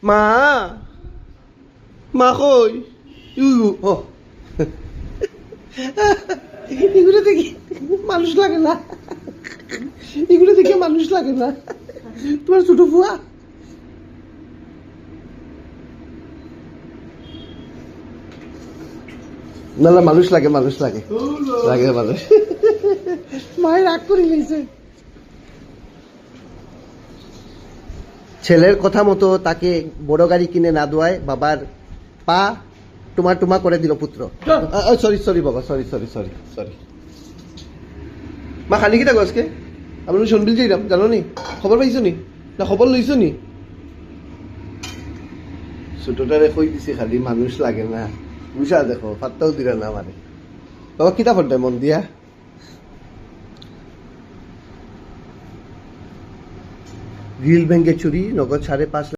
মা মা কই ও এগুলো দেখি মানুষ লাগে না, এগুলো দেখে মানুষ লাগে না। তোমার ছোট ফুয়া না না, মানুষ লাগে মানুষ লাগে লাগে মানুষ। মায়ের রাগ করে নিয়েছে। ছেলের কথা মতো তাকে বড় গাড়ি কিনে না দেওয়ায় বাবার পা টুমা টুমা করে দিল পুত্র। সরি সরি বাবা, সরি সরি সরি সরি। মা খানি কিটা গছকে আপনি শুনবিল যাইলাম জানো নি? খবর পাইছো নি না খবর লইছো নি? ছোটটারে কই দিছি খালি মানুষ লাগে না, বুঝা দেখো পাত্তাও দিলা না মানে। বাবা কিতা ফটে মন দিয়া। রিল ব্যাংকে চুরি, নগদ 5.5 লাখ।